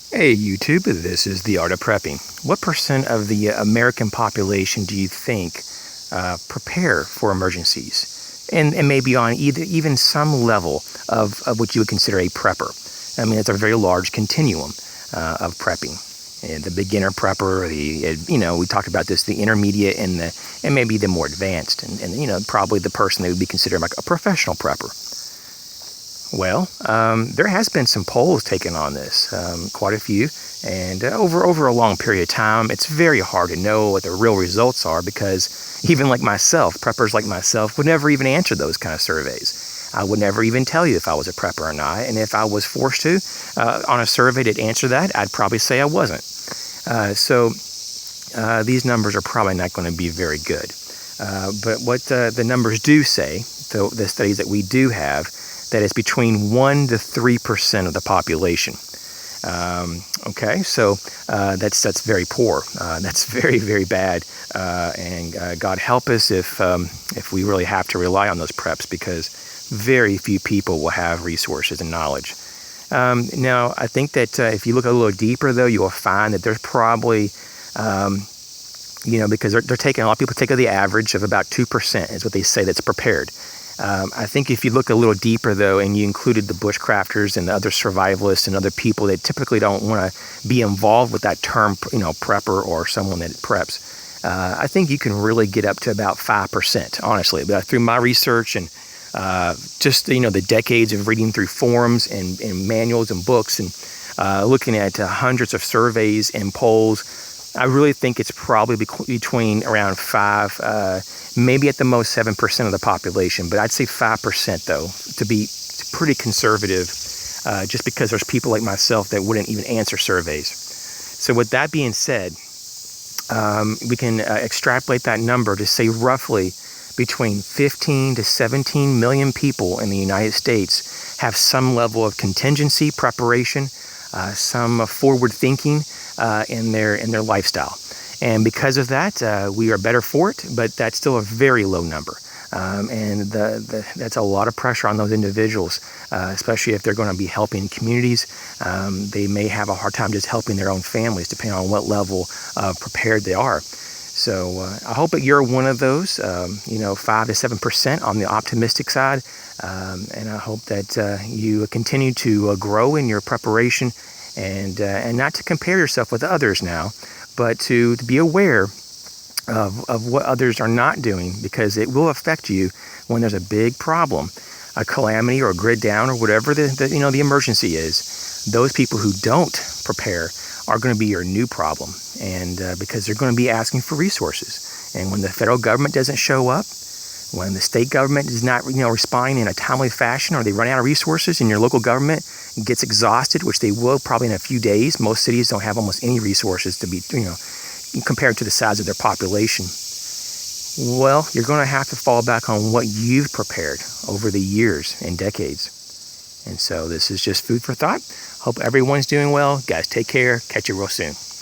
Hey YouTube, this is The Art of Prepping. What percent of the American population do you think prepare for emergencies? And maybe on even some level of what you would consider a prepper. I mean, it's a very large continuum of prepping. And the beginner prepper, we talked about this, the intermediate and maybe the more advanced, and probably the person that would be considered like a professional prepper. Well, there has been some polls taken on this, quite a few, and over a long period of time, it's very hard to know what the real results are because even like myself, preppers like myself would never even answer those kind of surveys. I would never even tell you if I was a prepper or not, and if I was forced to on a survey to answer that, I'd probably say I wasn't. So these numbers are probably not going to be very good. But what the numbers do say, the studies that we do have, that is between 1 to 3% of the population. Okay, so that's very poor. That's very, very bad. And God help us if we really have to rely on those preps, because very few people will have resources and knowledge. Now, I think that if you look a little deeper, though, you will find that there's probably, because they're taking, a lot of people take the average of about 2% is what they say that's prepared. I think if you look a little deeper, though, and you included the bushcrafters and the other survivalists and other people that typically don't want to be involved with that term, prepper or someone that preps, I think you can really get up to about 5%, honestly. But through my research and just, the decades of reading through forums and manuals and books and looking at hundreds of surveys and polls, I really think it's probably between around 5, maybe at the most 7% of the population. But I'd say 5%, though, to be pretty conservative, just because there's people like myself that wouldn't even answer surveys. So with that being said, we can extrapolate that number to say roughly between 15 to 17 million people in the United States have some level of contingency preparation, some forward thinking in their lifestyle. And because of that, we are better for it, but that's still a very low number. And that's a lot of pressure on those individuals, especially if they're going to be helping communities. They may have a hard time just helping their own families, depending on what level prepared they are. So I hope that you're one of those, 5 to 7% on the optimistic side. And I hope that you continue to grow in your preparation and not to compare yourself with others now, but to be aware of what others are not doing, because it will affect you when there's a big problem, a calamity or a grid down or whatever the emergency is. Those people who don't prepare are going to be your new problem, and because they're going to be asking for resources. And when the federal government doesn't show up, when the state government is not responding in a timely fashion, or they run out of resources and your local government gets exhausted, which they will probably in a few days. Most cities don't have almost any resources to be, compared to the size of their population. Well, you're going to have to fall back on what you've prepared over the years and decades. And so this is just food for thought. Hope everyone's doing well. Guys, take care. Catch you real soon.